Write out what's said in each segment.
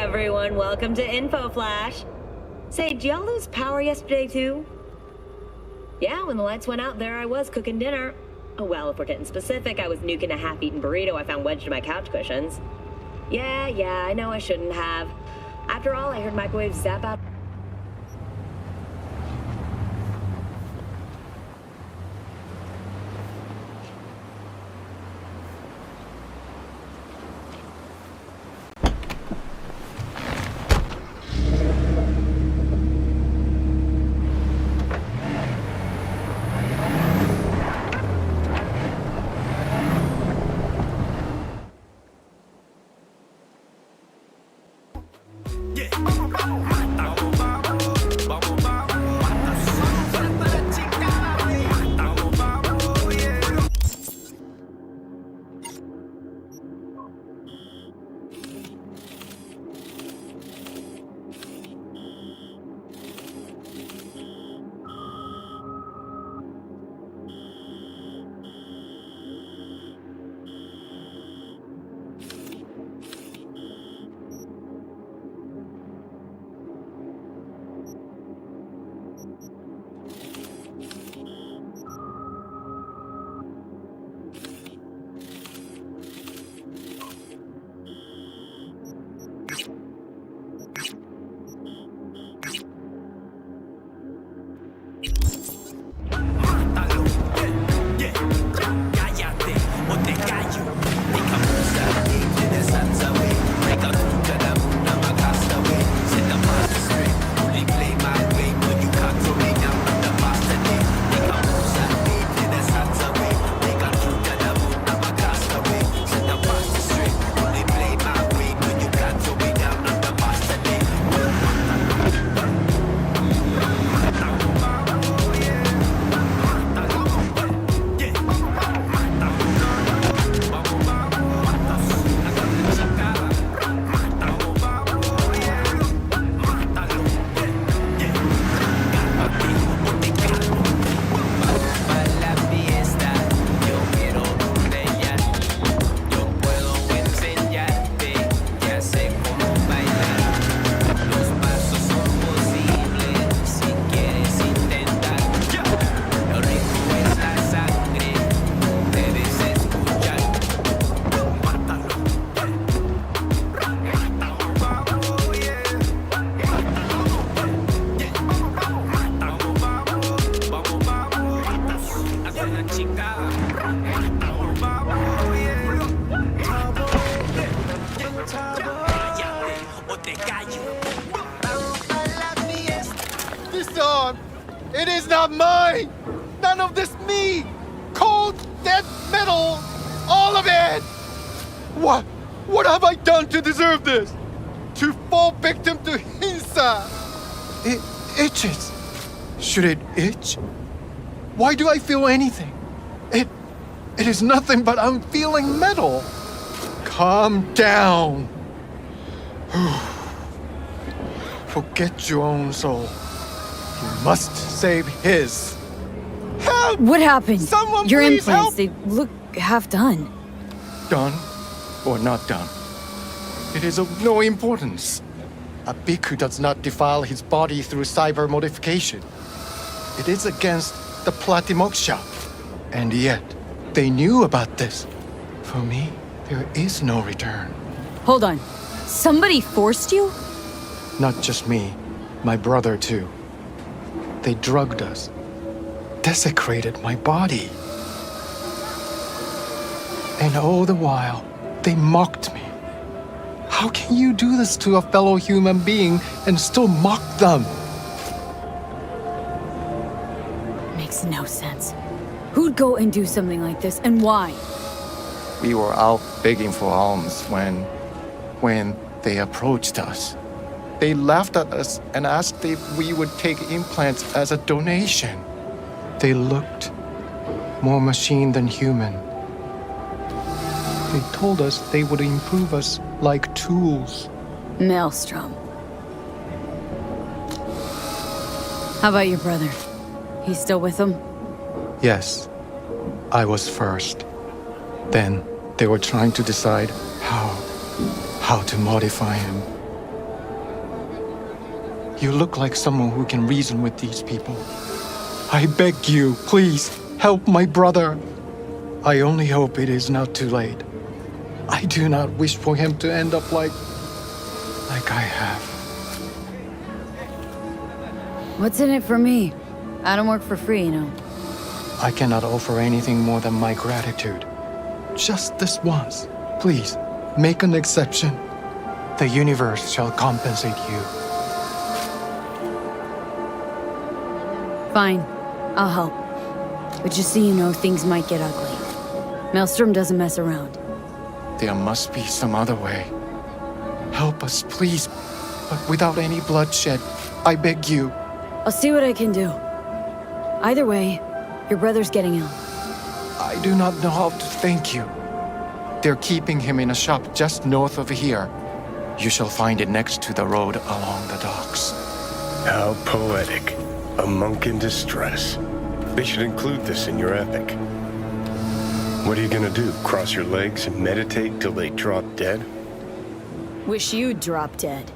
everyone, welcome to Info Flash. Say, did y'all lose power yesterday too? Yeah, when the lights went out there I was cooking dinner. Oh well, if we're getting specific, I was nuking a half-eaten burrito I found wedged in my couch cushions. Yeah, I know I shouldn't have. After all, I heard microwaves zap out. This arm, it is not mine! None of this me! Cold, dead metal! All of it! What have I done to deserve this? To fall victim to Hinsa! It itches. Should it itch? Why do I feel anything? It is nothing but I'm feeling metal. Calm down. Forget your own soul. You must save his. Help! What happened? Someone Your please implants, help! they look half done. Done or not done? It is of no importance. A bhikkhu does not defile his body through cyber modification. It is against the Pratimoksha. And yet, they knew about this. For me, there is no return. Hold on. Somebody forced you? Not just me, my brother too. They drugged us, desecrated my body. And all the while, they mocked me. How can you do this to a fellow human being and still mock them? Makes no sense. Who'd go and do something like this, and why? We were out begging for alms when they approached us. They laughed at us and asked if we would take implants as a donation. They looked more machine than human. They told us they would improve us like tools. Maelstrom. How about your brother? He's still with them? Yes, I was first. Then they were trying to decide how to modify him. You look like someone who can reason with these people. I beg you, please, help my brother. I only hope it is not too late. I do not wish for him to end up like I have. What's in it for me? I don't work for free, you know. I cannot offer anything more than my gratitude. Just this once. Please, make an exception. The universe shall compensate you. Fine. I'll help. But just so you know, things might get ugly. Maelstrom doesn't mess around. There must be some other way. Help us, please, but without any bloodshed. I beg you. I'll see what I can do. Either way, your brother's getting ill. I do not know how to thank you. They're keeping him in a shop just north of here. You shall find it next to the road along the docks. How poetic. A monk in distress. They should include this in your epic. What are you gonna do? Cross your legs and meditate till they drop dead? Wish you'd drop dead.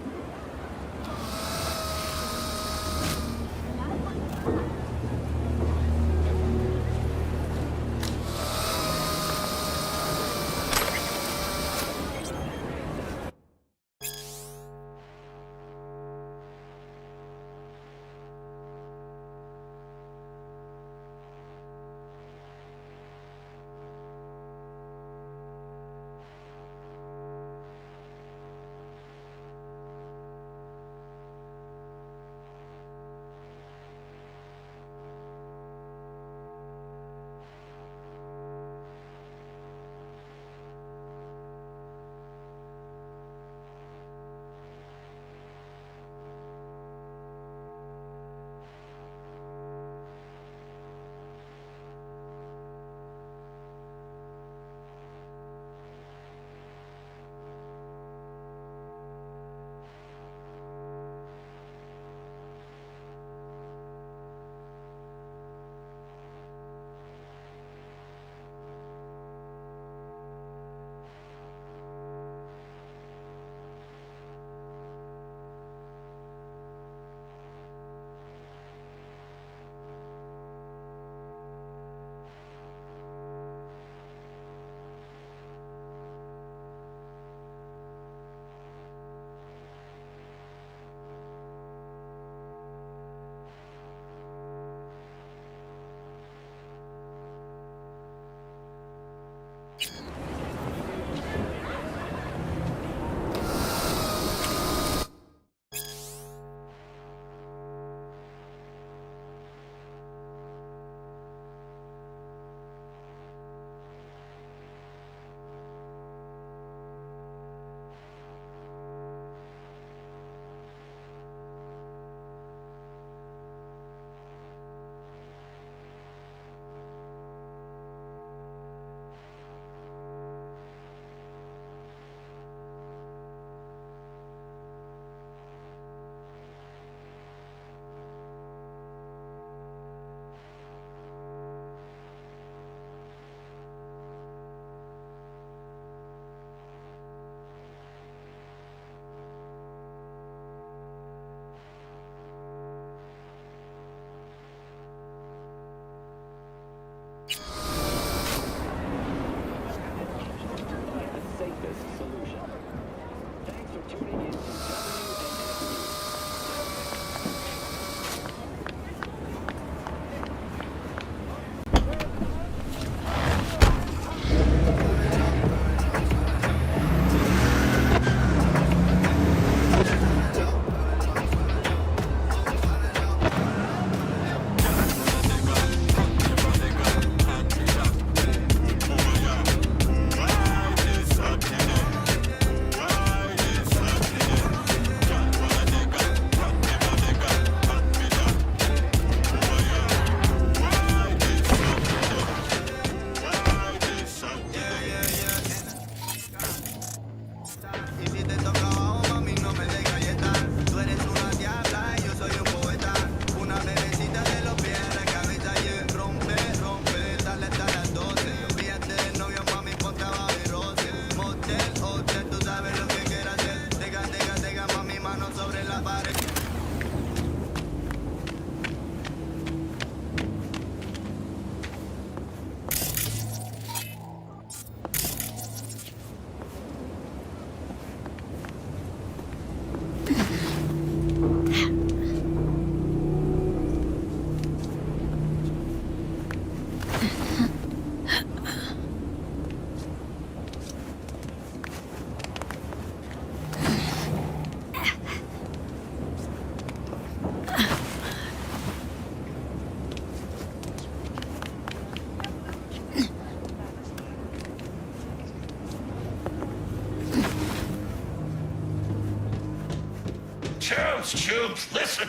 Chubes, listen!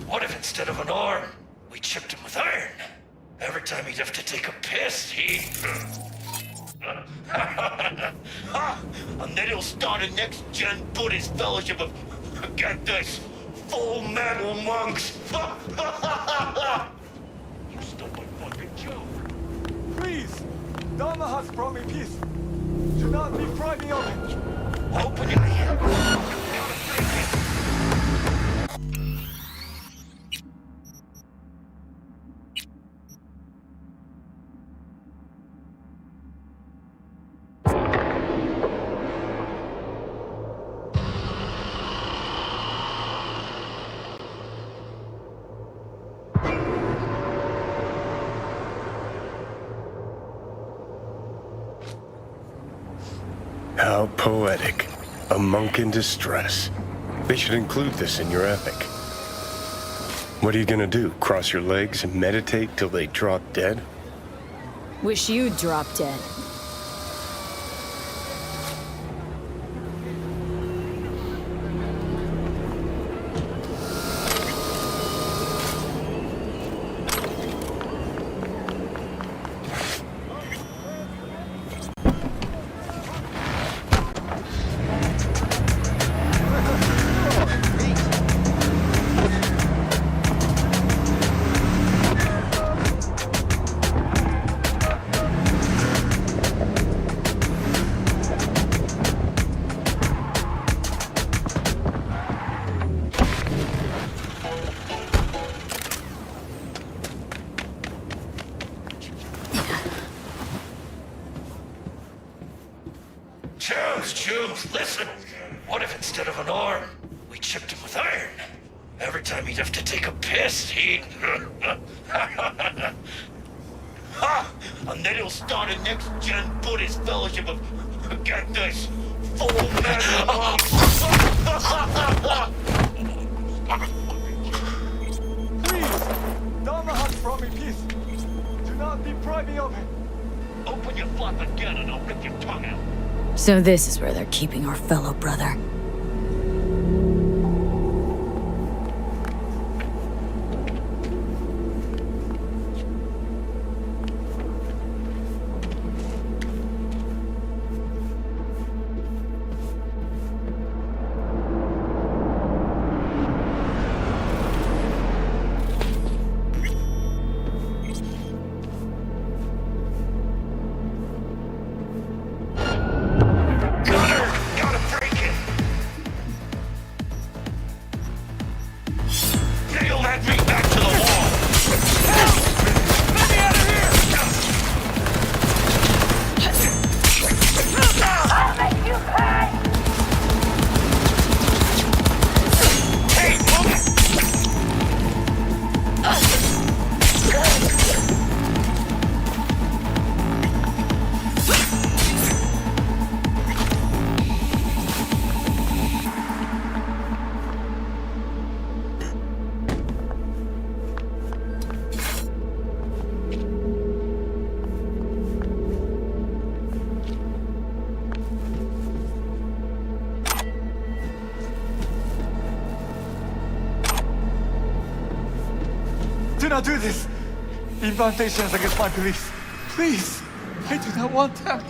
What if instead of an arm, we chipped him with iron? Every time he'd have to take a piss, he'd... And then he'll start a next-gen Buddhist fellowship of, get this, full metal monks! You stole my fucking joke. Please! Dharma has brought me peace. Do not deprive me of it. Open your hand. How poetic. A monk in distress. They should include this in your epic. What are you gonna do? Cross your legs and meditate till they drop dead? Wish you'd drop dead. Chubes, listen! What if instead of an arm, we chipped him with iron? Every time he'd have to take a piss, he'd... And then he'll start a next-gen Buddhist fellowship of, get this, full metal monks! Please! Dharma has brought me peace. Do not deprive me of it. Open your flap again and I'll rip your tongue out. So this is where they're keeping our fellow brother. Do not do this! Incantations against my police. Please! I do not want them.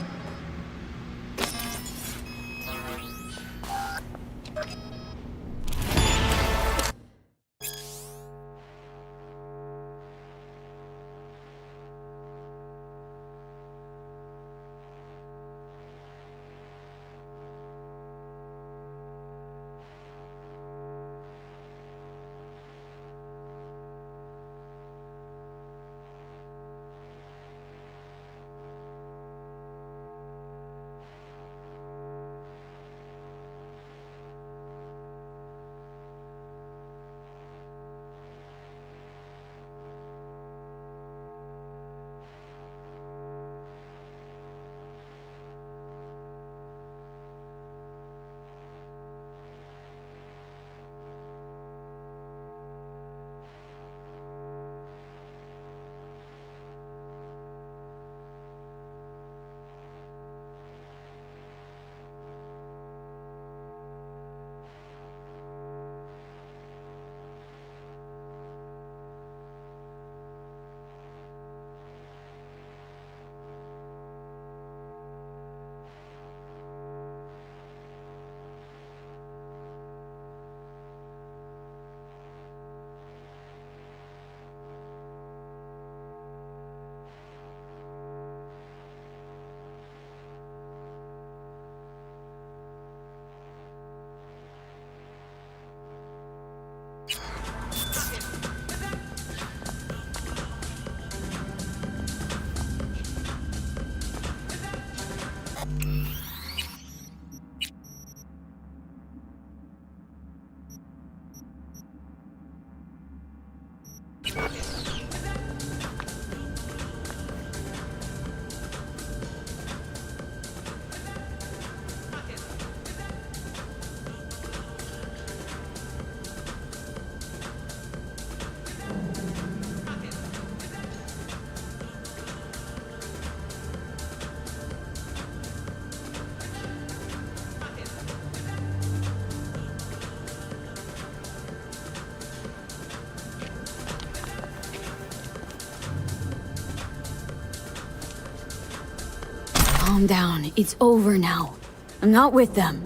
Calm down. It's over now. I'm not with them.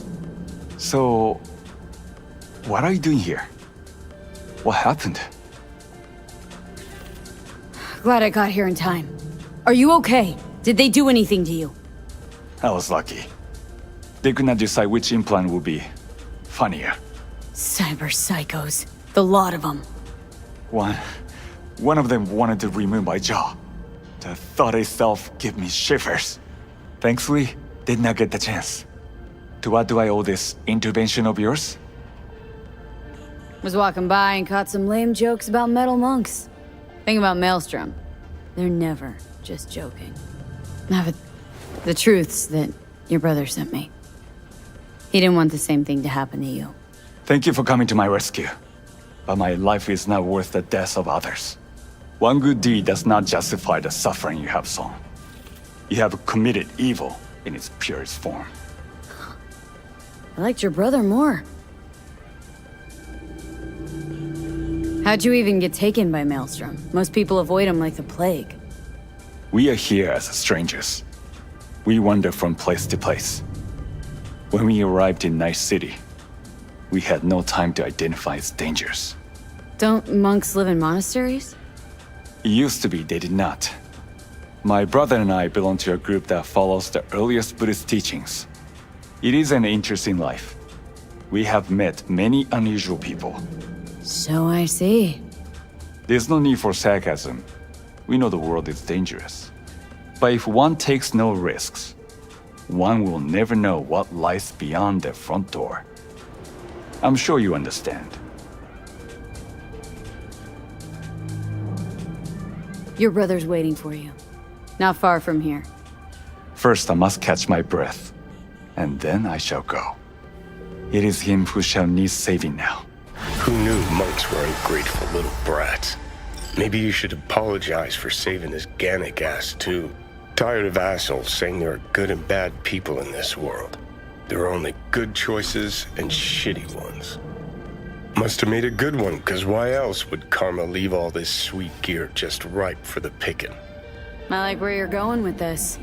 So, what are you doing here? What happened? Glad I got here in time. Are you okay? Did they do anything to you? I was lucky. They could not decide which implant would be funnier. Cyber psychos. The lot of them. One of them wanted to remove my jaw. The thought itself gave me shivers. Thankfully, did not get the chance. To what do I owe this intervention of yours? Was walking by and caught some lame jokes about metal monks. Thing about Maelstrom. They're never just joking. Nah, but the truth's that your brother sent me. He didn't want the same thing to happen to you. Thank you for coming to my rescue. But my life is not worth the deaths of others. One good deed does not justify the suffering you have sown. You have committed evil in its purest form. I liked your brother more. How'd you even get taken by Maelstrom? Most people avoid him like the plague. We are here as strangers. We wander from place to place. When we arrived in Night City, we had no time to identify its dangers. Don't monks live in monasteries? It used to be they did not. My brother and I belong to a group that follows the earliest Buddhist teachings. It is an interesting life. We have met many unusual people. So I see. There's no need for sarcasm. We know the world is dangerous. But if one takes no risks, one will never know what lies beyond their front door. I'm sure you understand. Your brother's waiting for you. Not far from here. First, I must catch my breath, and then I shall go. It is him who shall need saving now. Who knew monks were ungrateful little brats? Maybe you should apologize for saving his Gannic ass too. Tired of assholes saying there are good and bad people in this world. There are only good choices and shitty ones. Must have made a good one, cause why else would Karma leave all this sweet gear just ripe for the picking? I like where you're going with this.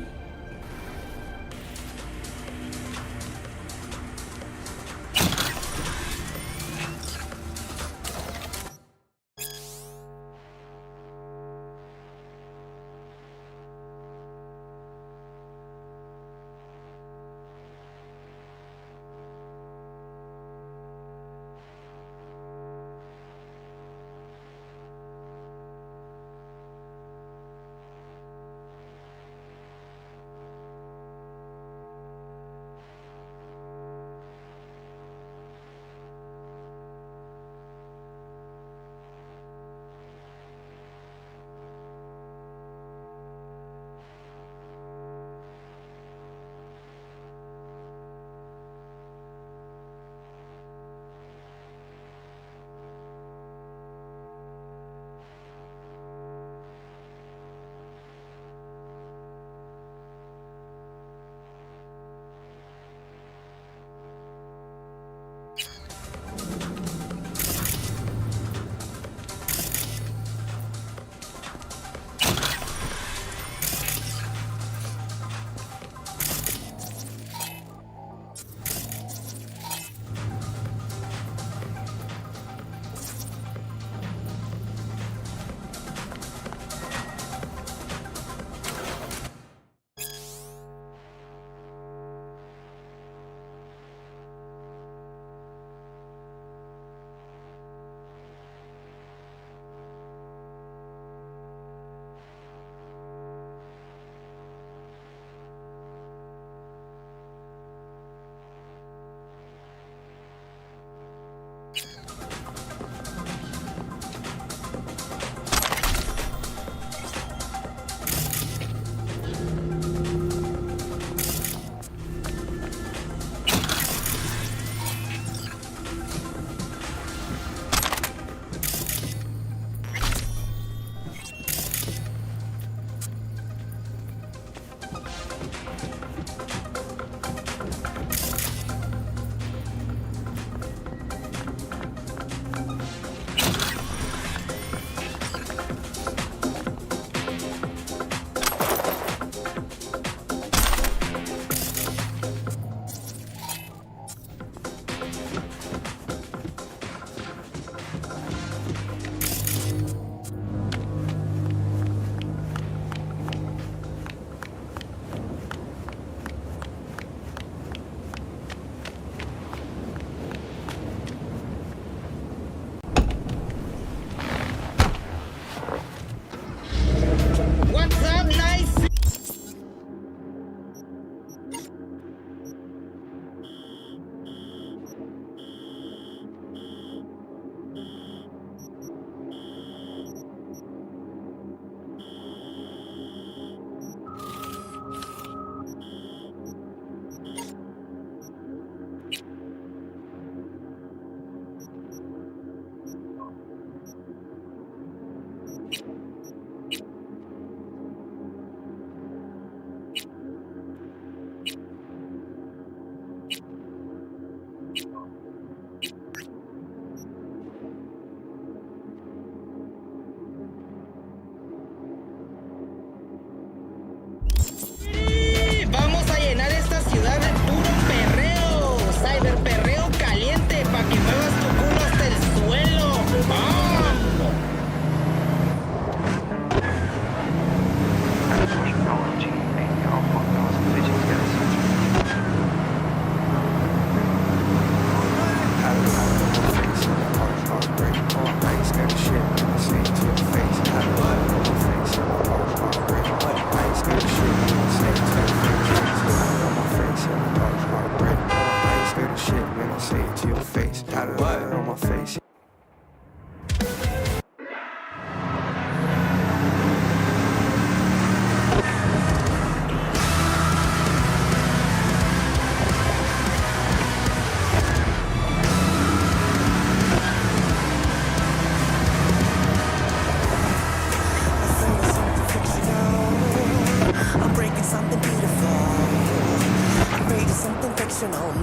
say it to your face. Got it right on my face.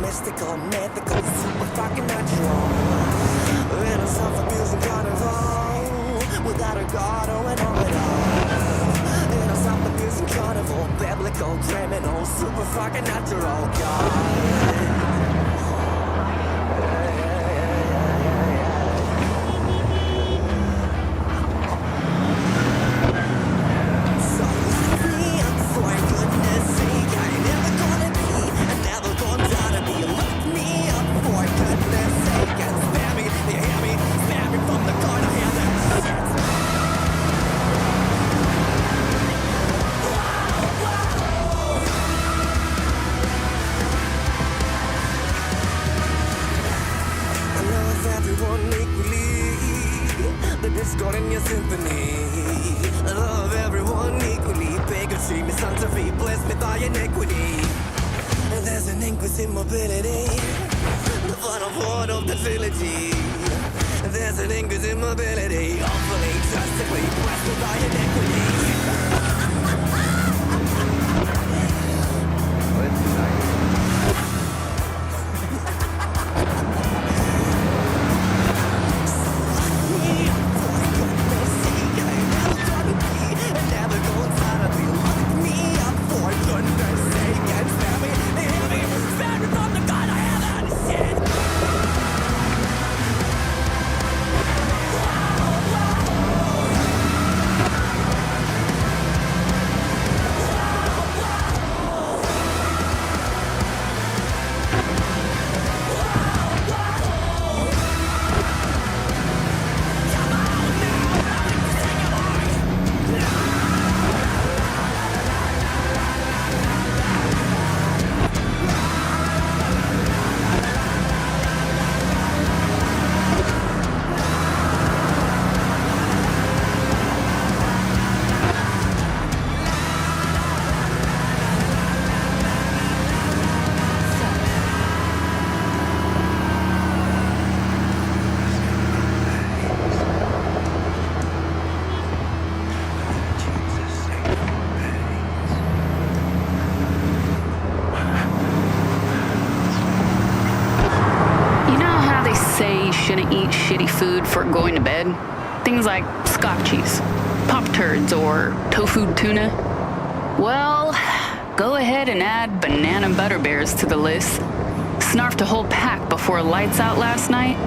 Mystical, mythical, super fucking natural. In a self-abusing carnival, without a god or an know-it-all. In a self-abusing carnival, biblical, criminal, super fucking natural. God. Discord in your symphony. I love everyone equally. Bigotry, misanthropy, bless me thy iniquity. And there's an inquisitive mobility, the final point of the trilogy. There's an inquisitive mobility, awfully, drastically, bless me thy iniquity. Shouldn't eat shitty food for going to bed. Things like scotchies, Pop-Turds, or tofu tuna. Well, go ahead and add banana butter bears to the list. Snarfed a whole pack before lights out last night.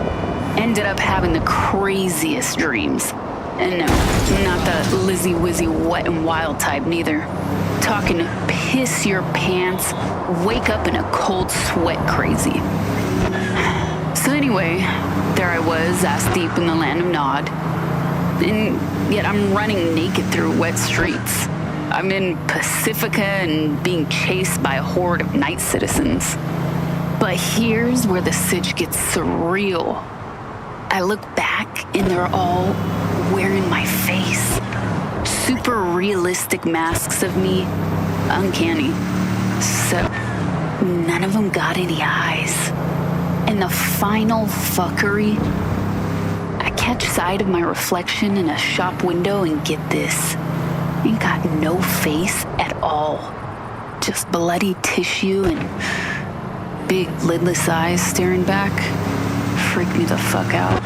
Ended up having the craziest dreams. And no, not the Lizzie Wizzy wet and wild type neither. Talking piss your pants, wake up in a cold sweat crazy. So anyway, there I was, ass deep in the land of Nod. And yet I'm running naked through wet streets. I'm in Pacifica and being chased by a horde of night citizens. But here's where the sitch gets surreal. I look back and they're all wearing my face. Super realistic masks of me. Uncanny. So none of them got any eyes. And the final fuckery, I catch sight of my reflection in a shop window and get this. Ain't got no face at all. Just bloody tissue and big lidless eyes staring back. Freak me the fuck out.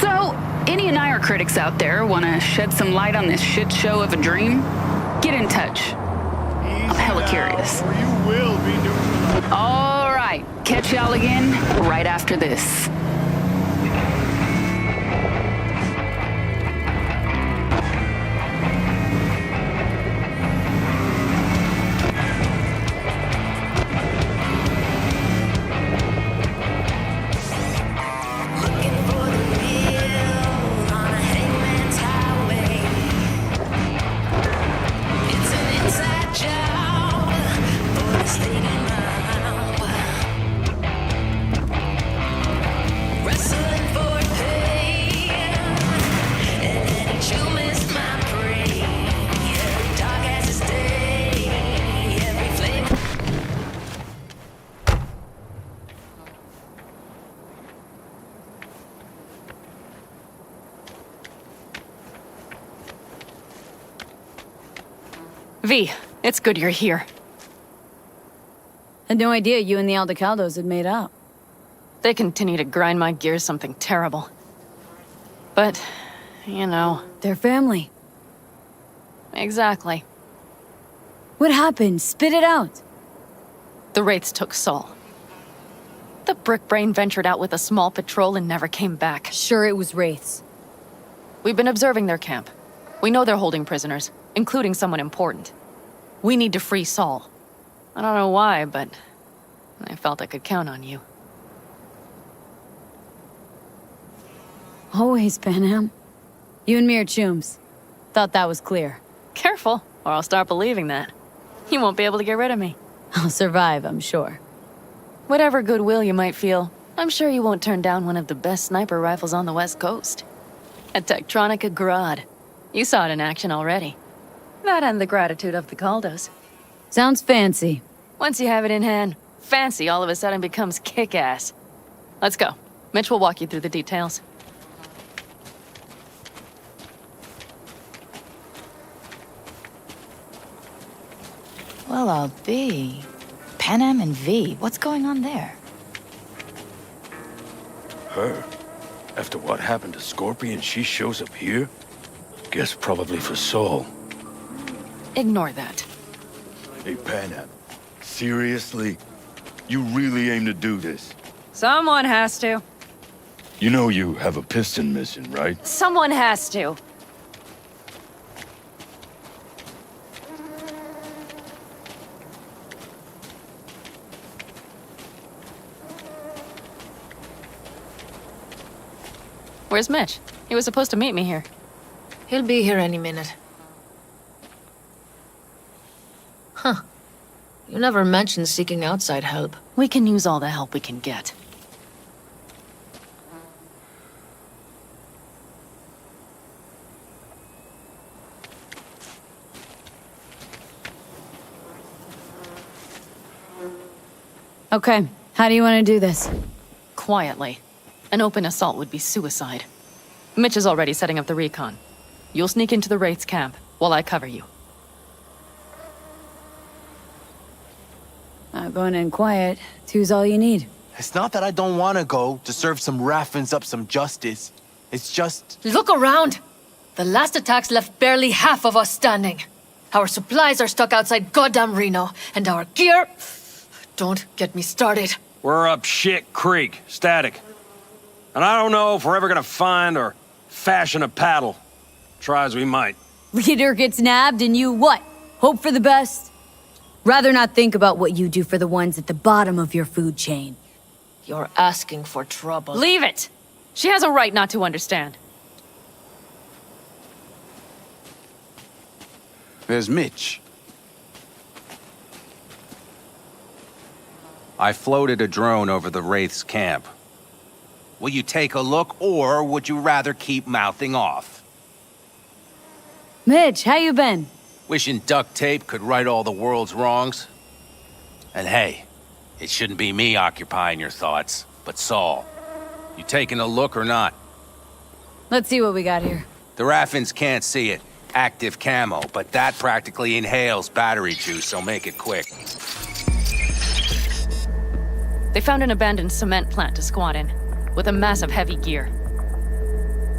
So, any Nair critics out there want to shed some light on this shit show of a dream? Get in touch. I'm hella curious. Or you will be neutralized. All right, catch y'all again right after this. V, it's good you're here. Had no idea you and the Aldecaldos had made up. They continue to grind my gears something terrible. But, you know... They're family. Exactly. What happened? Spit it out. The Wraiths took Saul. The Brickbrain ventured out with a small patrol and never came back. Sure, it was Wraiths. We've been observing their camp. We know they're holding prisoners, including someone important. We need to free Saul. I don't know why, but I felt I could count on you. Always, Panam. You and me are chums. Thought that was clear. Careful, or I'll start believing that. You won't be able to get rid of me. I'll survive, I'm sure. Whatever goodwill you might feel, I'm sure you won't turn down one of the best sniper rifles on the West Coast. A Tektronica Grad. You saw it in action already. That and the gratitude of the Caldos. Sounds fancy. Once you have it in hand, fancy all of a sudden becomes kick-ass. Let's go. Mitch will walk you through the details. Well, I'll be. Panam and V, what's going on there? Her? After what happened to Scorpion, she shows up here? Guess probably for Saul. Ignore that. Hey, Panam. Seriously? You really aim to do this? Someone has to. You know you have a piston mission, right? Someone has to. Where's Mitch? He was supposed to meet me here. He'll be here any minute. Huh. You never mentioned seeking outside help. We can use all the help we can get. Okay, how do you want to do this? Quietly. An open assault would be suicide. Mitch is already setting up the recon. You'll sneak into the Wraith's camp while I cover you. Going in quiet. Two's all you need. It's not that I don't want to go to serve some Raffins up some justice. It's just... Look around! The last attacks left barely half of us standing. Our supplies are stuck outside goddamn Reno, and our gear... Don't get me started. We're up shit creek, static. And I don't know if we're ever gonna find or fashion a paddle. Try as we might. Leader gets nabbed and you what? Hope for the best? Rather not think about what you do for the ones at the bottom of your food chain. You're asking for trouble. Leave it! She has a right not to understand. There's Mitch. I floated a drone over the Wraith's camp. Will you take a look, or would you rather keep mouthing off? Mitch, how you been? Wishing duct tape could right all the world's wrongs? And hey, it shouldn't be me occupying your thoughts, but Saul. You taking a look or not? Let's see what we got here. The Raffins can't see it. Active camo, but that practically inhales battery juice, so make it quick. They found an abandoned cement plant to squat in, with a massive heavy gear.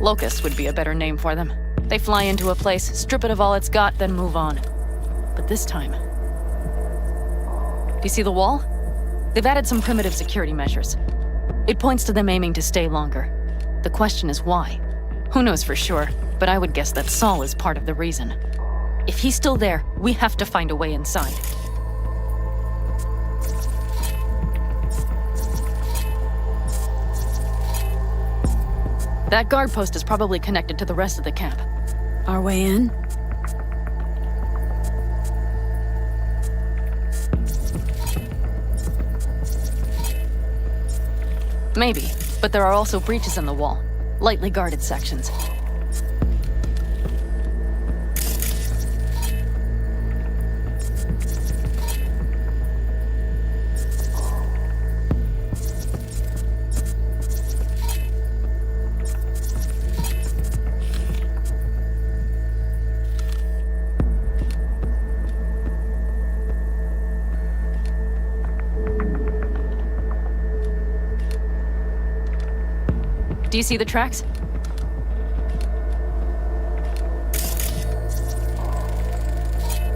Locust would be a better name for them. They fly into a place, strip it of all it's got, then move on. But this time... Do you see the wall? They've added some primitive security measures. It points to them aiming to stay longer. The question is why? Who knows for sure, but I would guess that Saul is part of the reason. If he's still there, we have to find a way inside. That guard post is probably connected to the rest of the camp. Our way in? Maybe, but there are also breaches in the wall. Lightly guarded sections. Do you see the tracks?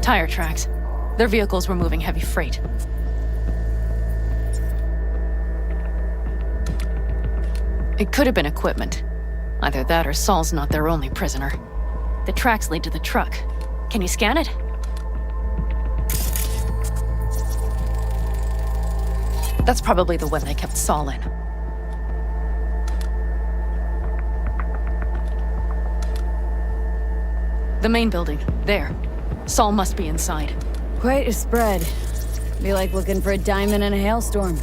Tire tracks. Their vehicles were moving heavy freight. It could have been equipment. Either that or Saul's not their only prisoner. The tracks lead to the truck. Can you scan it? That's probably the one they kept Saul in. The main building. There. Saul must be inside. Quite a spread. Be like looking for a diamond in a hailstorm.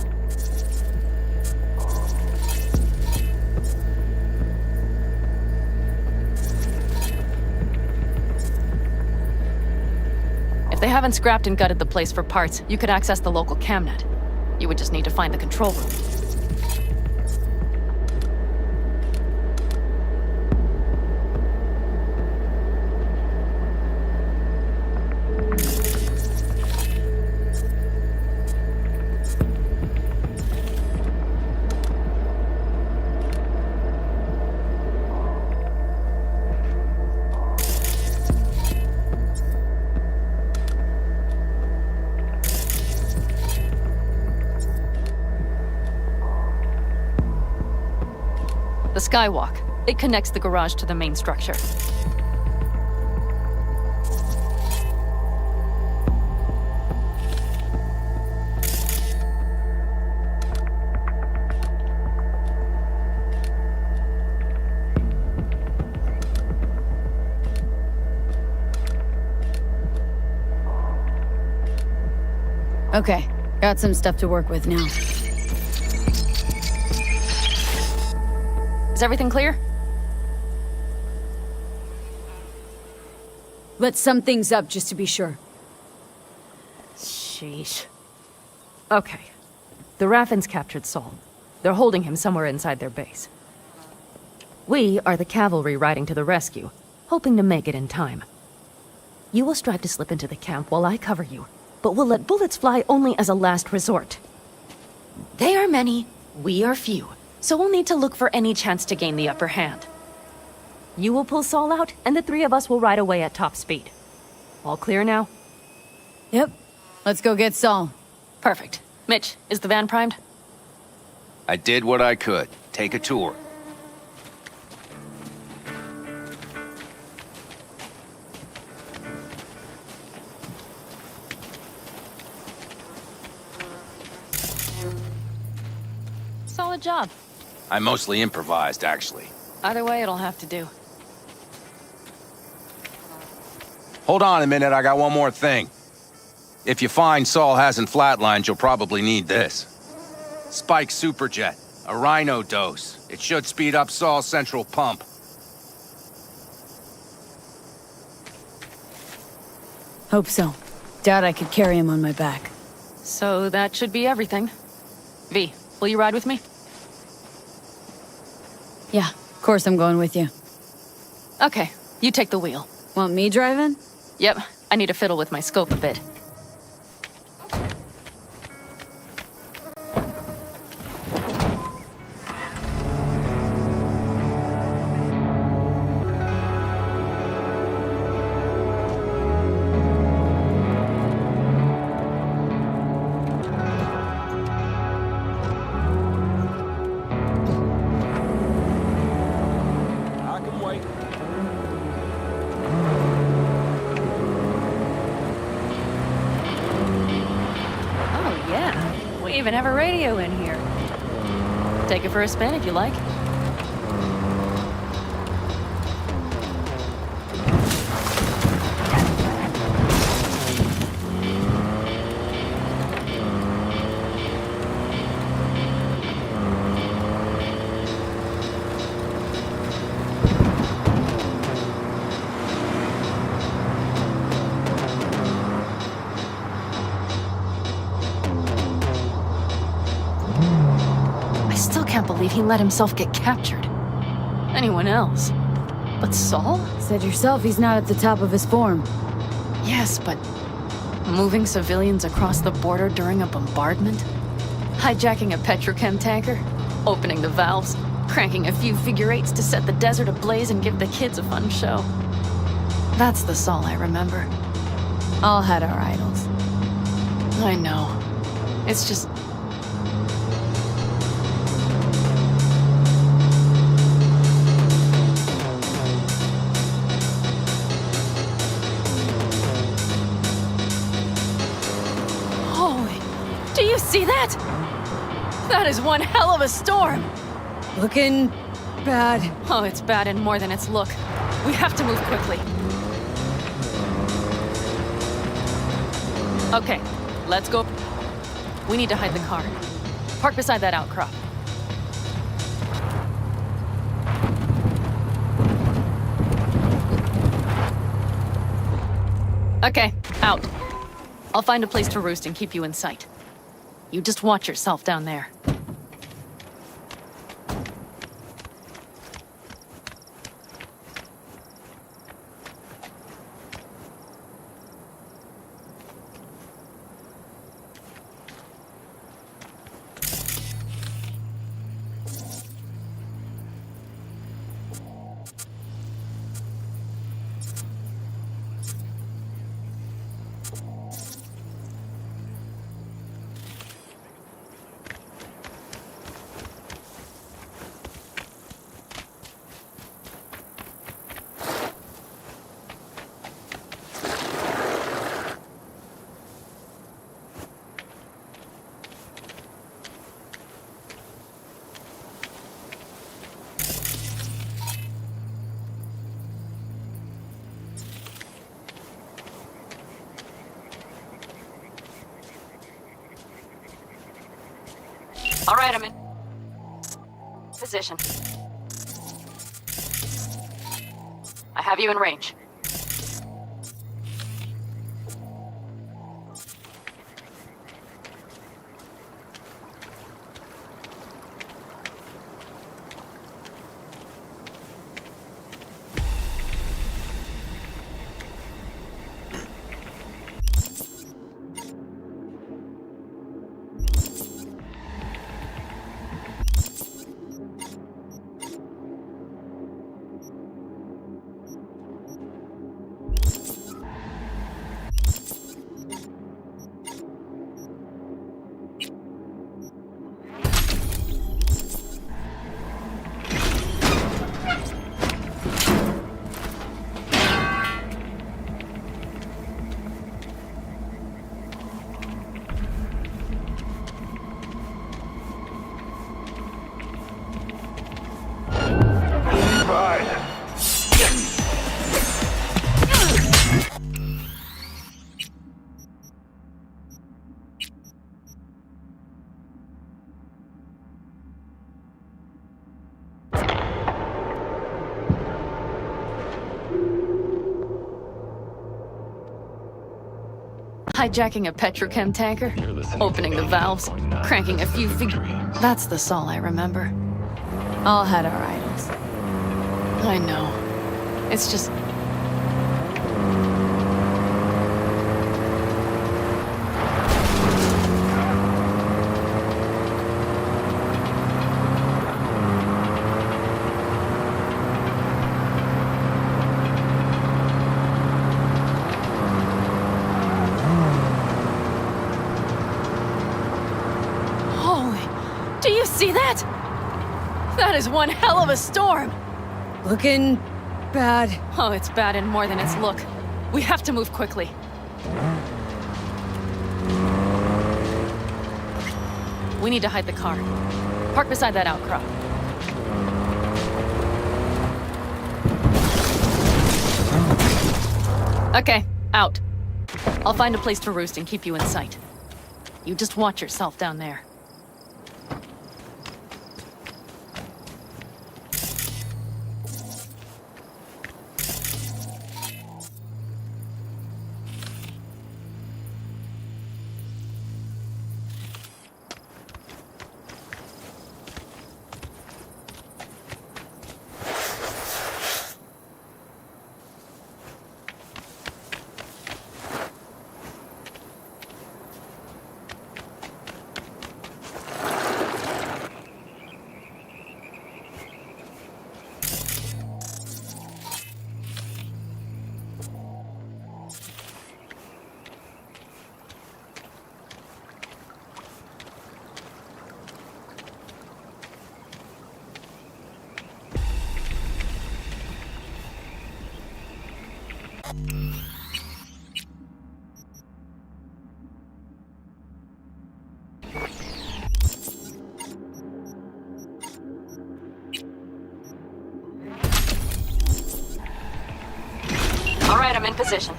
If they haven't scrapped and gutted the place for parts, you could access the local camnet. You would just need to find the control room. The skywalk. It connects the garage to the main structure. Okay, got some stuff to work with now. Is everything clear? Let's sum things up just to be sure. Sheesh. Okay. The Raffins captured Saul. They're holding him somewhere inside their base. We are the cavalry riding to the rescue, hoping to make it in time. You will strive to slip into the camp while I cover you, but we'll let bullets fly only as a last resort. They are many, we are few, so we'll need to look for any chance to gain the upper hand. You will pull Saul out, and the three of us will ride away at top speed. All clear now? Yep. Let's go get Saul. Perfect. Mitch, is the van primed? I did what I could. Take a tour. Solid job. I mostly improvised, actually. Either way, it'll have to do. Hold on a minute, I got one more thing. If you find Saul hasn't flatlined, you'll probably need this. Spike Superjet, a Rhino dose. It should speed up Saul's central pump. Hope so. Doubt I could carry him on my back. So that should be everything. V, will you ride with me? Yeah, of course I'm going with you. Okay, you take the wheel. Want me driving? Yep, I need to fiddle with my scope a bit. We even have a radio in here. Take it for a spin if you like. Can't believe he let himself get captured. Anyone else? But Saul? Said yourself he's not at the top of his form. Yes, but moving civilians across the border during a bombardment? Hijacking a petrochem tanker? Opening the valves? cranking a few figure eights to set the desert ablaze and give the kids a fun show. That's the Saul I remember. All had our idols. I know. It's just... Holy... Do you see that? That is one hell of a storm! Looking bad. Oh, it's bad and more than its look. We have to move quickly. Okay, let's go. We need to hide the car. Park beside that outcrop. Okay, out. I'll find a place to roost and keep you in sight. You just watch yourself down there. All right, I'm in position. I have you in range. Hijacking a petrochem tanker, opening the valves, cranking a few That's the Saul I remember. All had our idols. I know. It's just... Do you see that? That is one hell of a storm! Looking bad. Oh, it's bad and more than its look. We have to move quickly. We need to hide the car. Park beside that outcrop. Okay, out. I'll find a place to roost and keep you in sight. You just watch yourself down there. All right, I'm in position.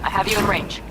I have you in range.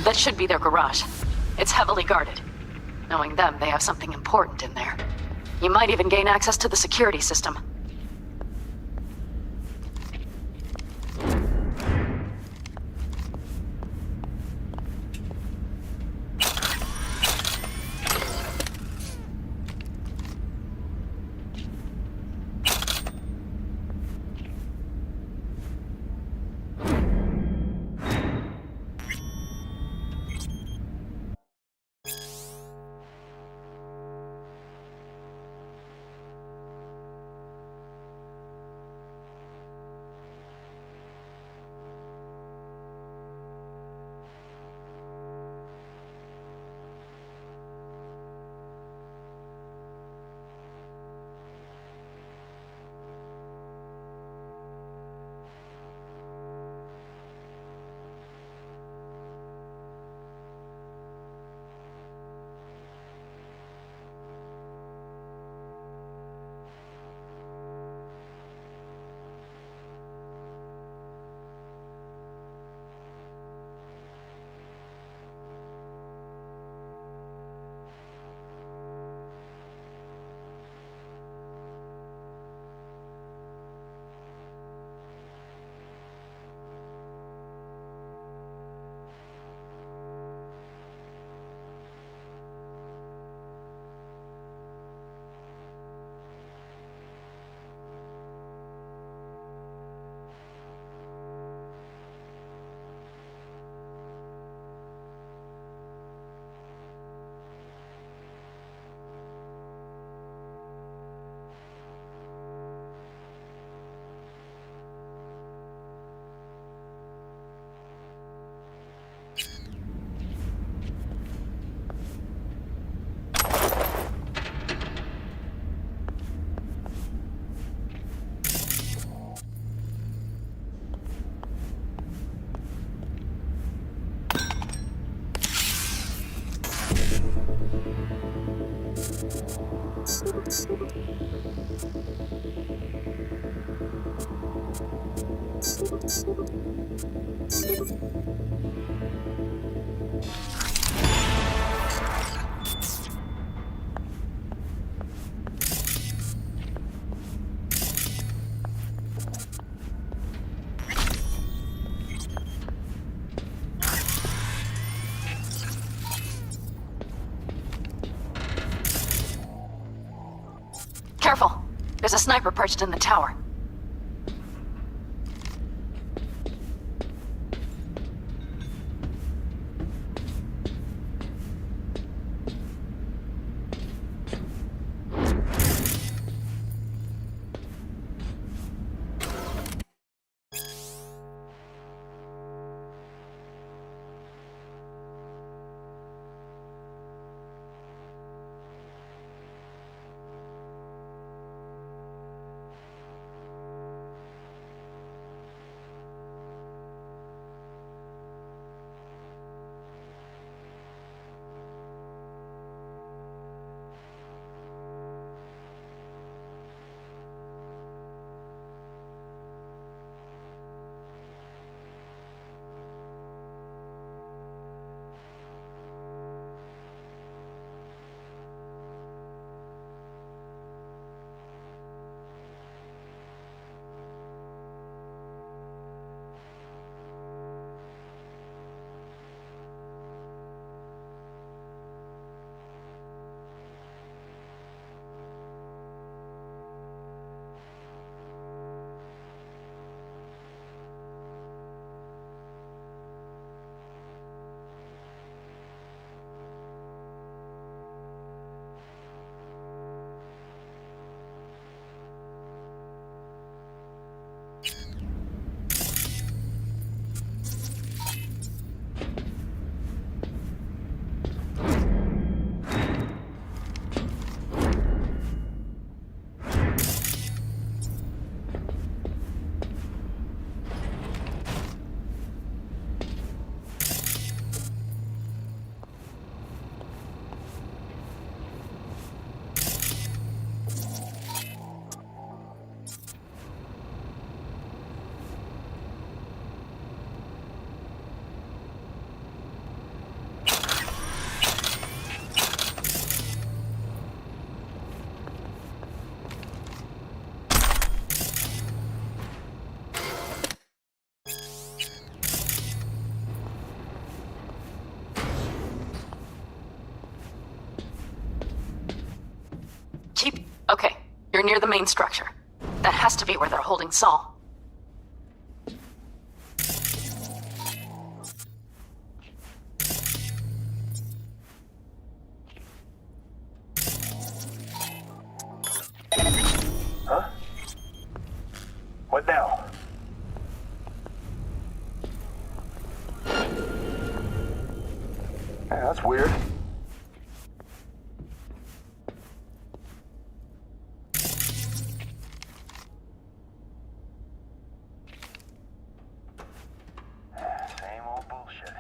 That should be their garage. It's heavily guarded. Knowing them, they have something important in there. You might even gain access to the security system. There's a sniper perched in the tower. Okay, you're near the main structure. That has to be where they're holding Saul. Huh? What now? Yeah, that's weird. Same old bullshit.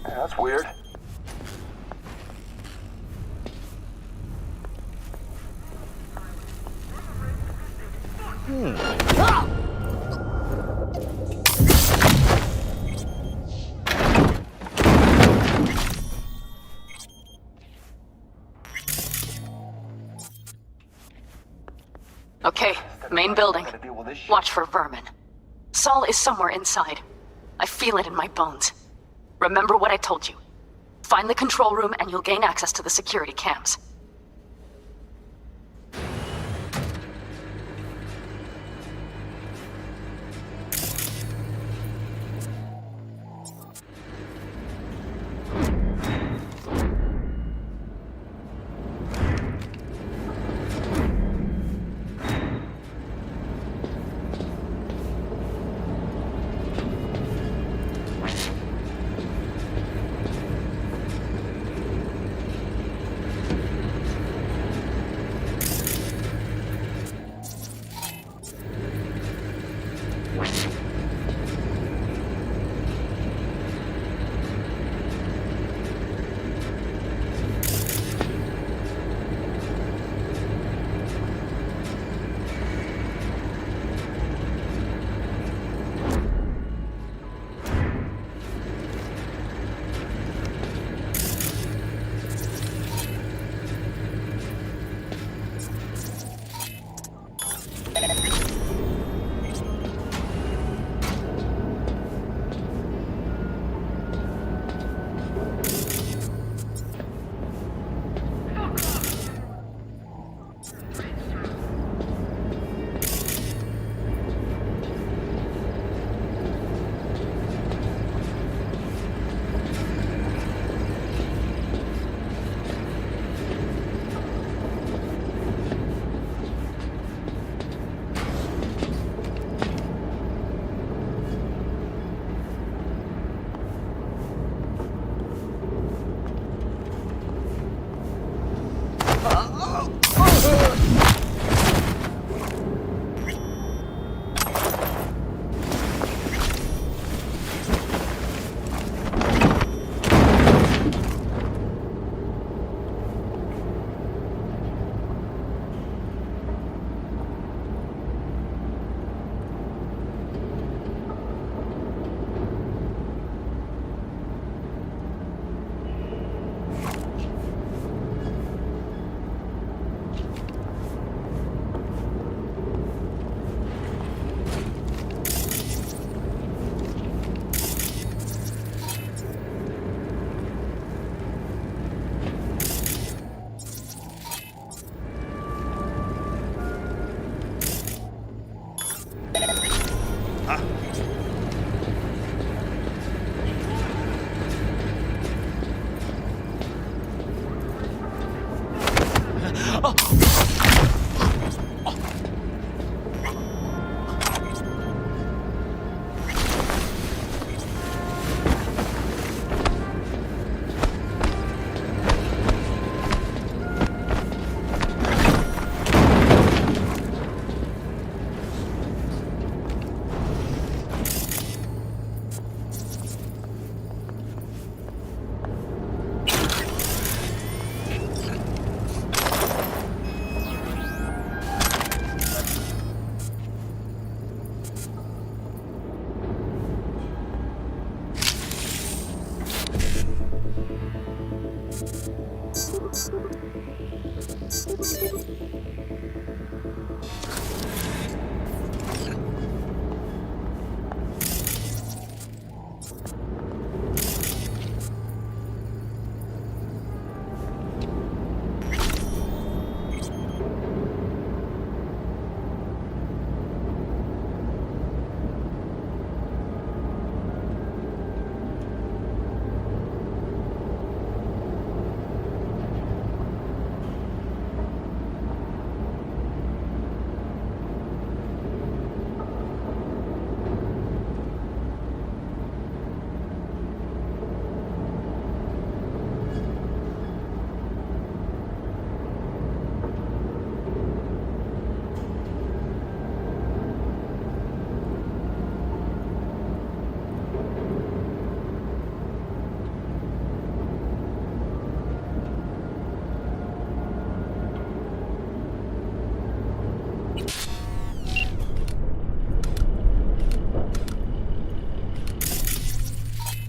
Yeah, that's weird. Okay, main building. Watch for vermin. Saul is somewhere inside. I feel it in my bones. Remember what I told you. Find the control room and you'll gain access to the security cams.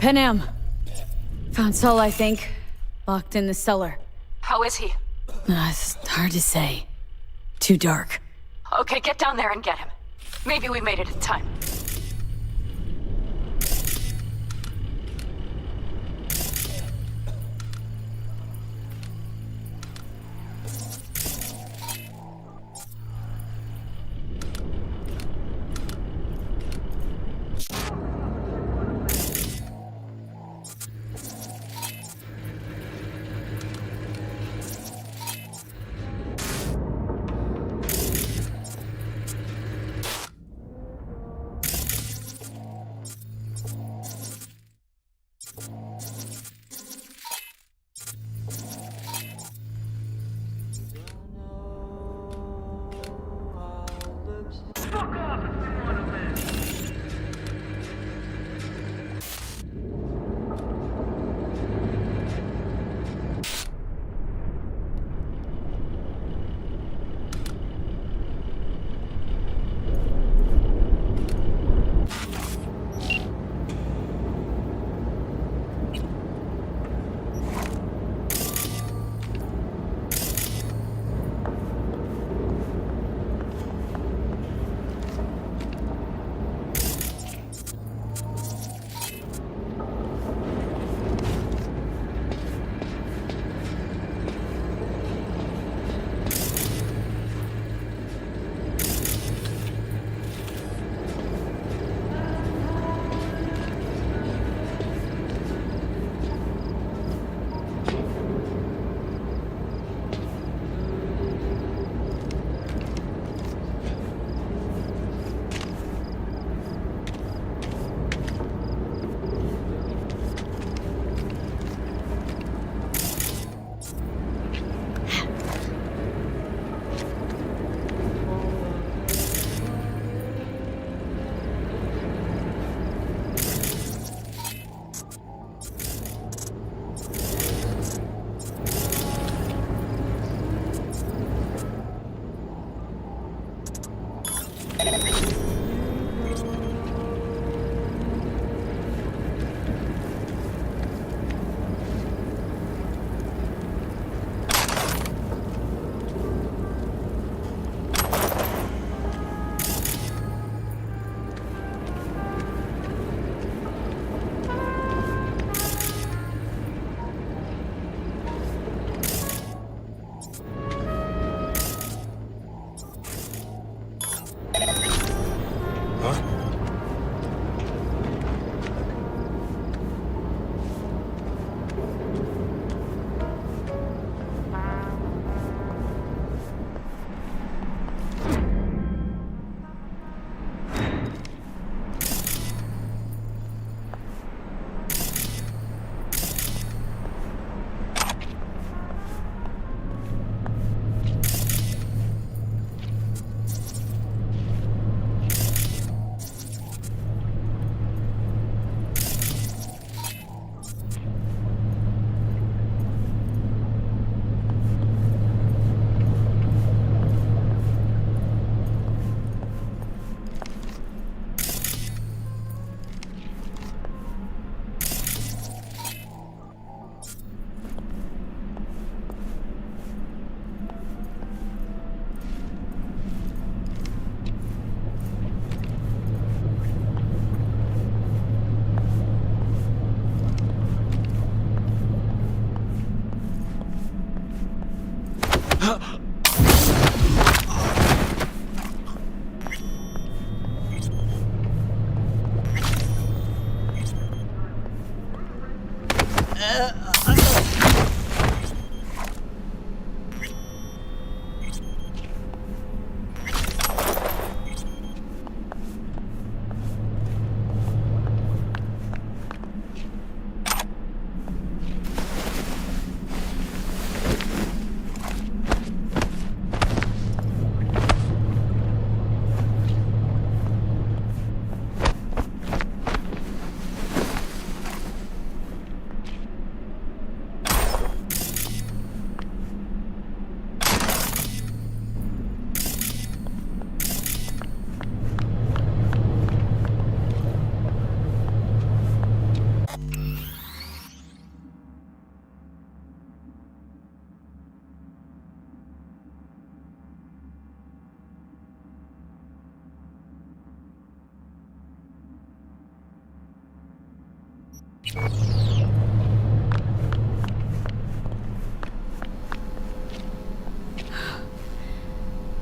Panam. Found Saul, I think. Locked in the cellar. How is he? It's hard to say. Too dark. Okay, get down there and get him. Maybe we made it in time.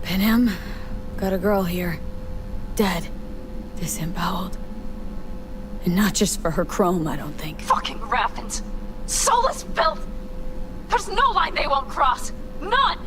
Panem, got a girl here. Dead. Disemboweled. And not just for her chrome, I don't think. Fucking Raffins. Soulless filth! There's no line they won't cross! None!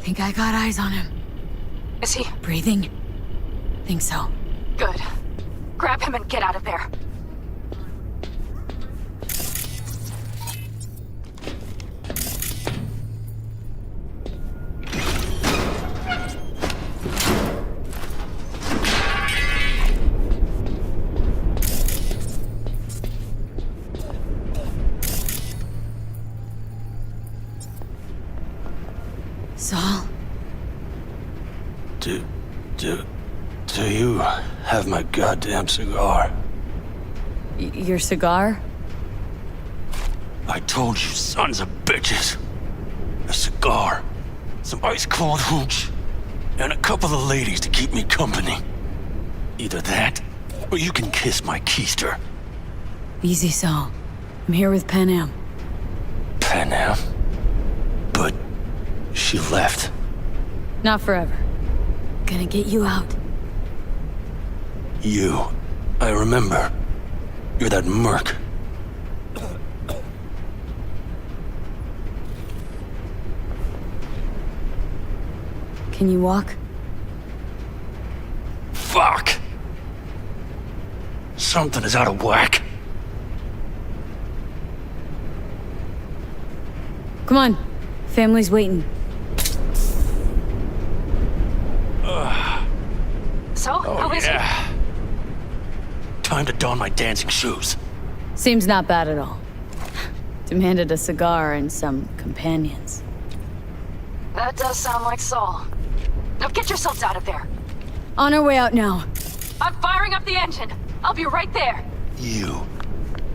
Think I got eyes on him. Is he? Breathing? Think so. Good. Grab him and get out of there. Saul? Do you have my goddamn cigar? Your cigar? I told you, sons of bitches. A cigar, some ice-cold hooch, and a couple of ladies to keep me company. Either that, or you can kiss my keister. Easy, Saul. I'm here with Panem. Panem? But she left. Not forever. Gonna get you out. You. I remember. You're that merc. Can you walk? Fuck! Something is out of whack. Come on. Family's waiting. So, how is Yeah. Time to don my dancing shoes. Seems not bad at all. Demanded a cigar and some companions. he? That does sound like Saul. Now get yourselves out of there. On our way out now. I'm firing up the engine. I'll be right there. You.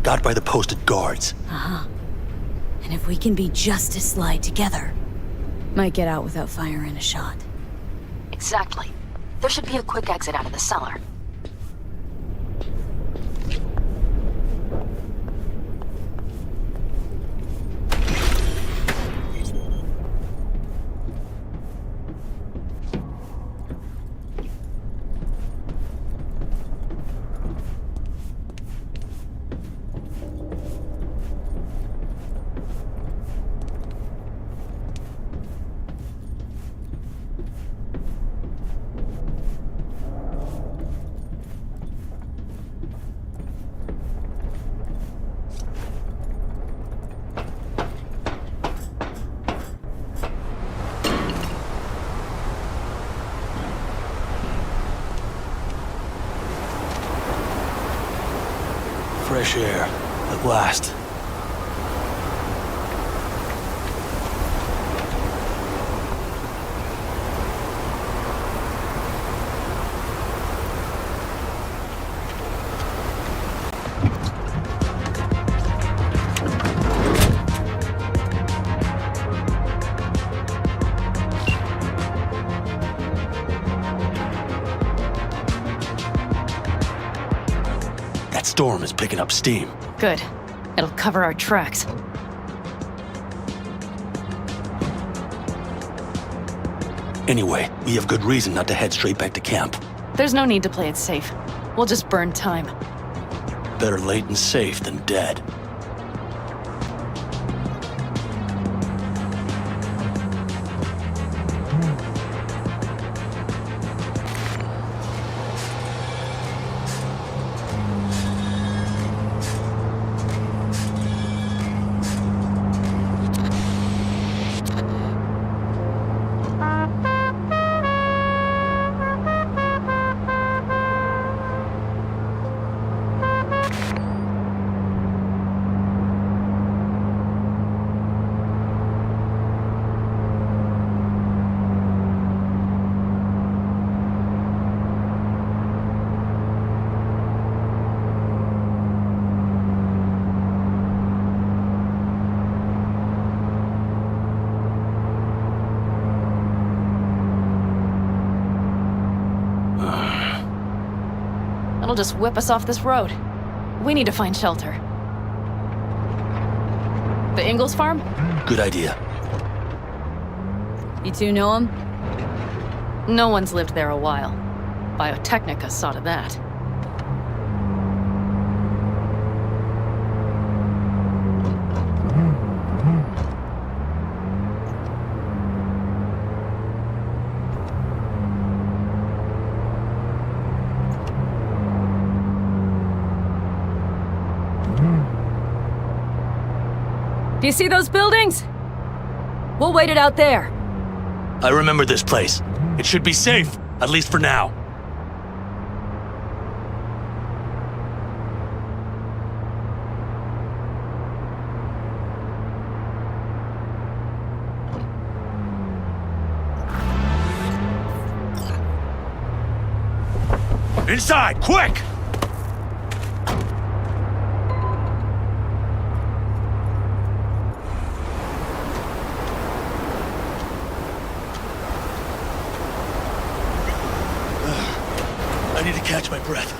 Got by the posted guards. Uh-huh. And if we can be just as sly together, might get out without firing a shot. Exactly. There should be a quick exit out of the cellar. Fresh air. At last. That storm is picking up steam. Good. It'll cover our tracks. Anyway, we have good reason not to head straight back to camp. There's no need to play it safe. We'll just burn time. Better late and safe than dead. It'll just whip us off this road. We need to find shelter. The Ingalls farm? Good idea. You two know him? No one's lived there a while. Biotechnica saw to that. Do you see those buildings? We'll wait it out there. I remember this place. It should be safe, at least for now. Inside, quick! I need to catch my breath.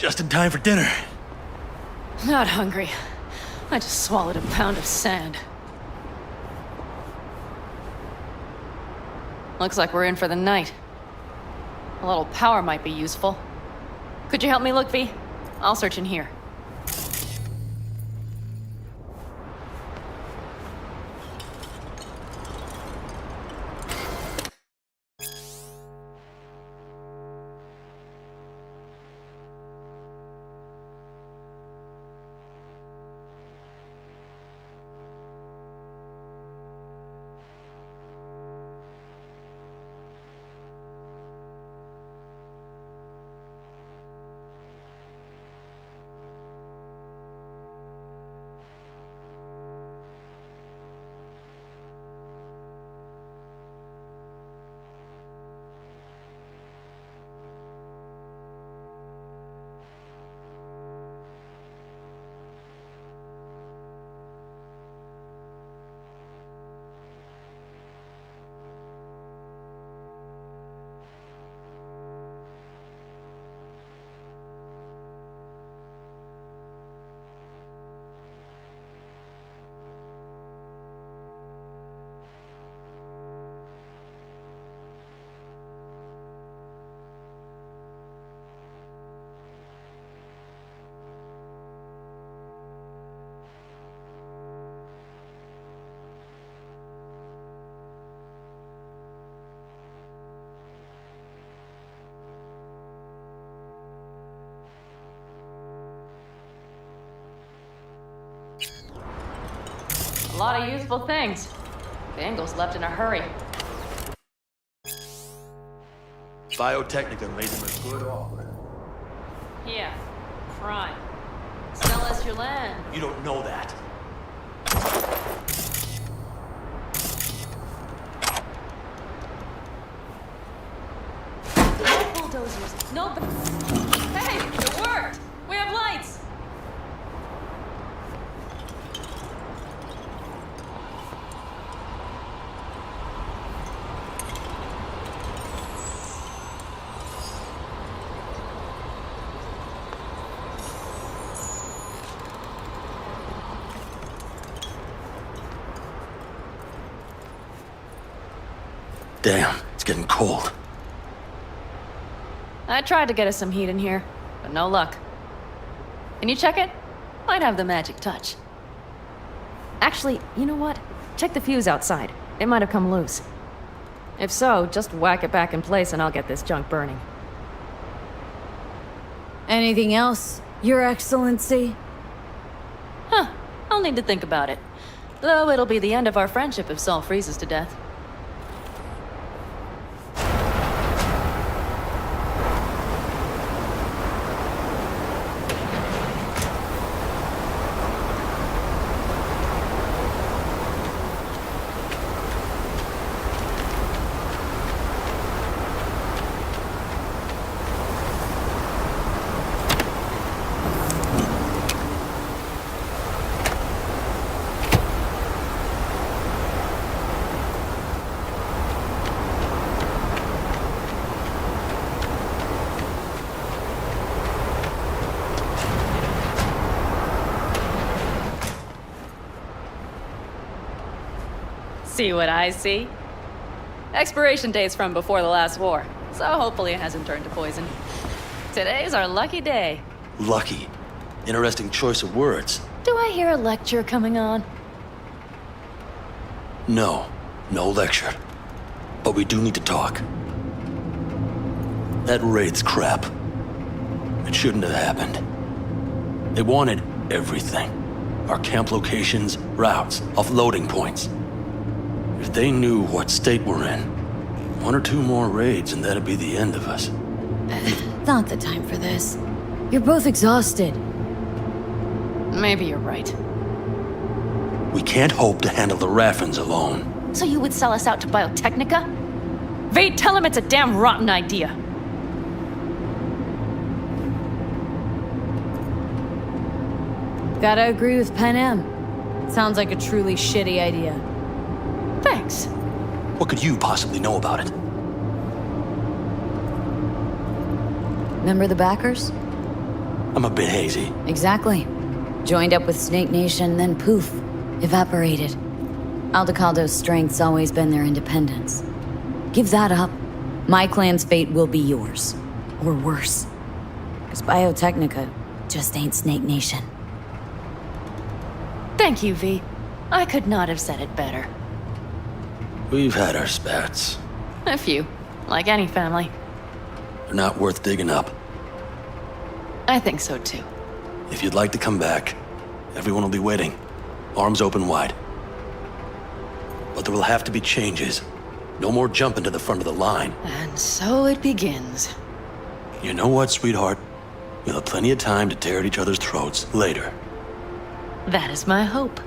Just in time for dinner. Not hungry. I just swallowed a pound of sand. Looks like we're in for the night. A little power might be useful. Could you help me look, V? I'll search in here. A lot of useful things. Bangles left in a hurry. Biotechnica made them a good offer. Yeah, crime. Sell us your land. You don't know that. No bulldozers. No. Hey, it worked. We have lights. Damn, it's getting cold. I tried to get us some heat in here, but no luck. Can you check it? Might have the magic touch. Actually, you know what? Check the fuse outside. It might have come loose. If so, just whack it back in place and I'll get this junk burning. Anything else, Your Excellency? Huh. I'll need to think about it. Though it'll be the end of our friendship if Saul freezes to death. See what I see? Expiration date's from before the last war, so hopefully it hasn't turned to poison. Today's our lucky day. Lucky. Interesting choice of words. Do I hear a lecture coming on? No, no lecture. But we do need to talk. That raid's crap. It shouldn't have happened. They wanted everything. Our camp locations, routes, offloading points. If they knew what state we're in, 1 or 2 more raids and that'd be the end of us. Not the time for this. You're both exhausted. Maybe you're right. We can't hope to handle the Raffins alone. So you would sell us out to Biotechnica? Vade, tell him it's a damn rotten idea. Gotta agree with Pen M. Sounds like a truly shitty idea. Thanks. What could you possibly know about it? Remember the backers? I'm a bit hazy. Exactly. Joined up with Snake Nation, then poof, evaporated. Aldecaldo's strength's always been their independence. Give that up. My clan's fate will be yours. Or worse. Because Biotechnica just ain't Snake Nation. Thank you, V. I could not have said it better. We've had our spats. A few, like any family. They're not worth digging up. I think so too. If you'd like to come back, everyone will be waiting. Arms open wide. But there will have to be changes. No more jumping to the front of the line. And so it begins. You know what, sweetheart? We'll have plenty of time to tear at each other's throats later. That is my hope.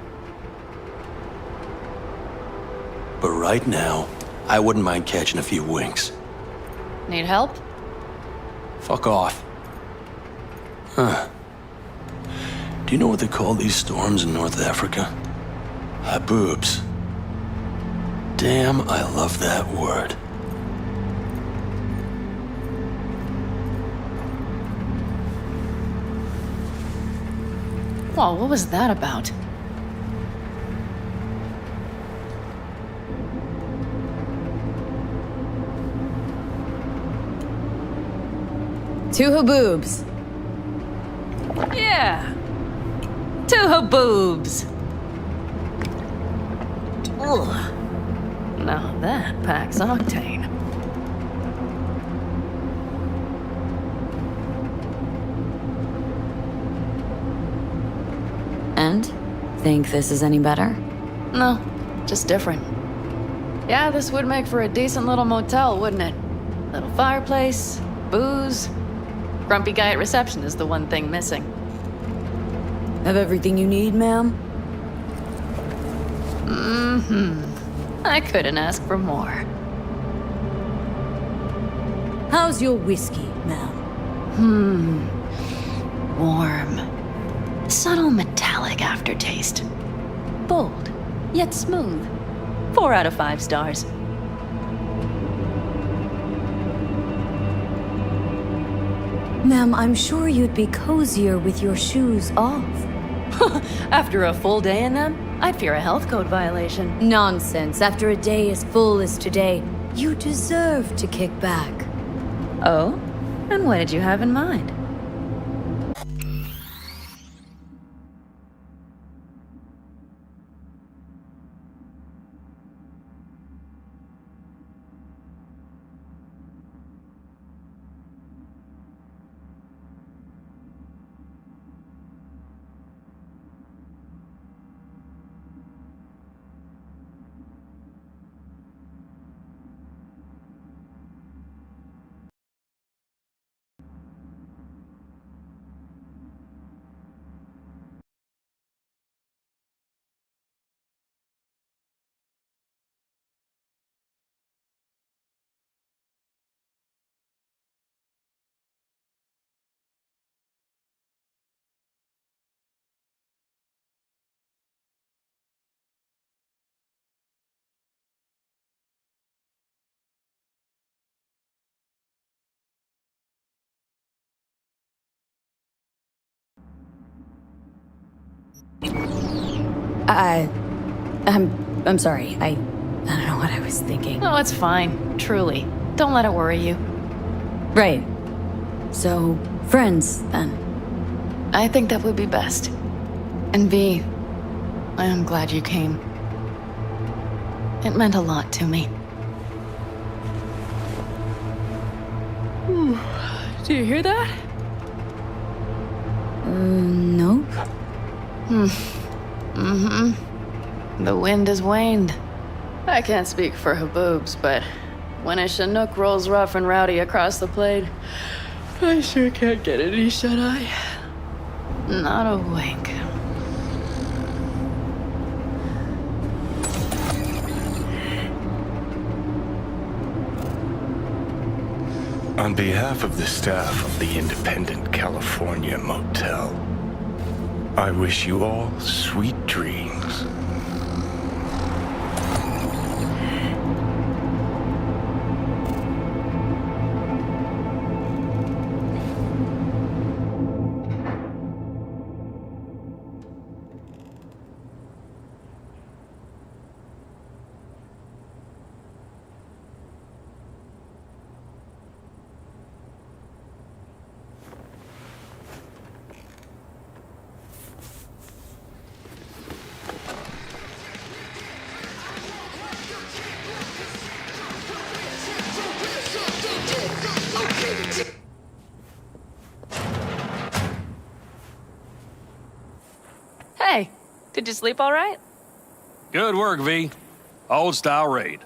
But right now, I wouldn't mind catching a few winks. Need help? Fuck off. Huh. Do you know what they call these storms in North Africa? Haboobs. Damn, I love that word. Whoa, what was that about? Two haboobs. Yeah. Two haboobs. Ugh. Now that packs octane. And? Think this is any better? No, just different. Yeah, this would make for a decent little motel, wouldn't it? Little fireplace, booze. Grumpy guy at reception is the one thing missing. Have everything you need, ma'am? Mm-hmm. I couldn't ask for more. How's your whiskey, ma'am? Warm. Subtle metallic aftertaste. Bold, yet smooth. 4 out of 5 stars. Ma'am, I'm sure you'd be cozier with your shoes off. After a full day in them, I'd fear a health code violation. Nonsense. After a day as full as today, you deserve to kick back. Oh? And what did you have in mind? I'm sorry. I don't know what I was thinking. Oh, it's fine. Truly. Don't let it worry you. Right. So, friends, then. I think that would be best. And V, I am glad you came. It meant a lot to me. Do you hear that? Nope. The wind has waned. I can't speak for Haboobs, but when a Chinook rolls rough and rowdy across the plain, I sure can't get any shut-eye. Not a wink. On behalf of the staff of the Independent California Motel, I wish you all sweet dreams. Hey, did you sleep all right? Good work, V. Old style raid.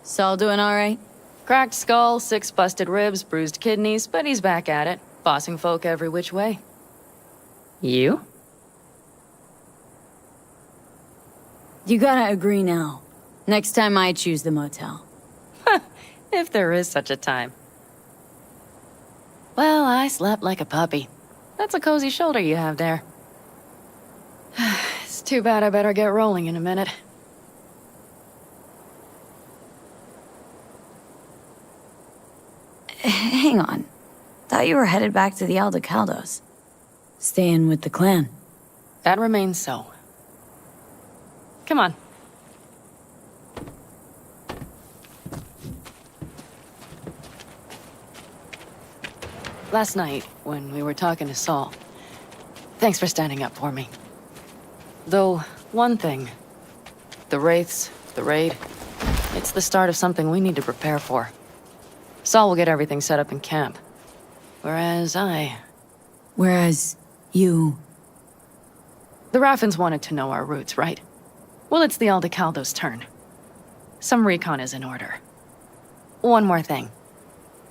Saul doing all right? Cracked skull, 6 busted ribs, bruised kidneys, but he's back at it, bossing folk every which way. You? You gotta agree now. Next time I choose the motel. If there is such a time. Well, I slept like a puppy. That's a cozy shoulder you have there. It's too bad I better get rolling in a minute. Hang on. Thought you were headed back to the Aldecaldos. Staying with the clan. That remains so. Come on. Last night, when we were talking to Saul, thanks for standing up for me. Though, one thing. The Wraiths, the raid, it's the start of something we need to prepare for. Saul will get everything set up in camp. Whereas you... The Raffins wanted to know our roots, right? Well, it's the Aldecaldos' turn. Some recon is in order. One more thing.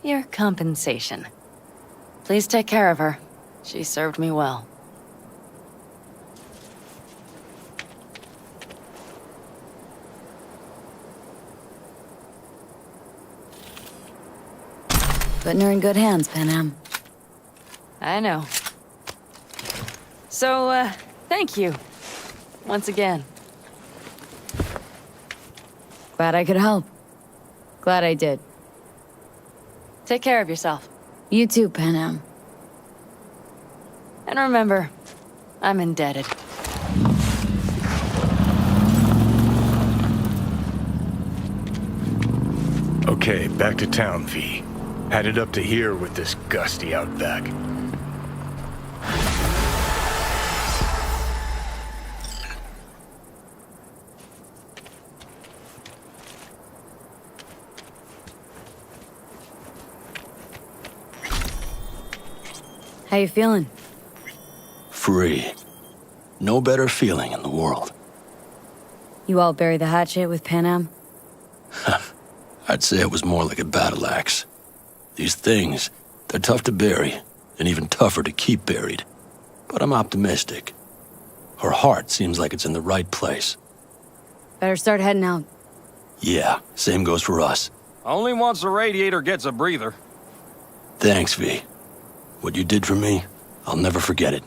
Your compensation. Please take care of her. She served me well. Putting her in good hands, Panam. I know. So, thank you. Once again. Glad I could help. Glad I did. Take care of yourself. You too, Panam. And remember, I'm indebted. Okay, back to town, V. Headed up to here with this gusty outback. How you feeling? Free. No better feeling in the world. You all bury the hatchet with Panam? I'd say it was more like a battle axe. These things, they're tough to bury, and even tougher to keep buried. But I'm optimistic. Her heart seems like it's in the right place. Better start heading out. Yeah, same goes for us. Only once the radiator gets a breather. Thanks, V. What you did for me, I'll never forget it.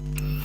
Yeah.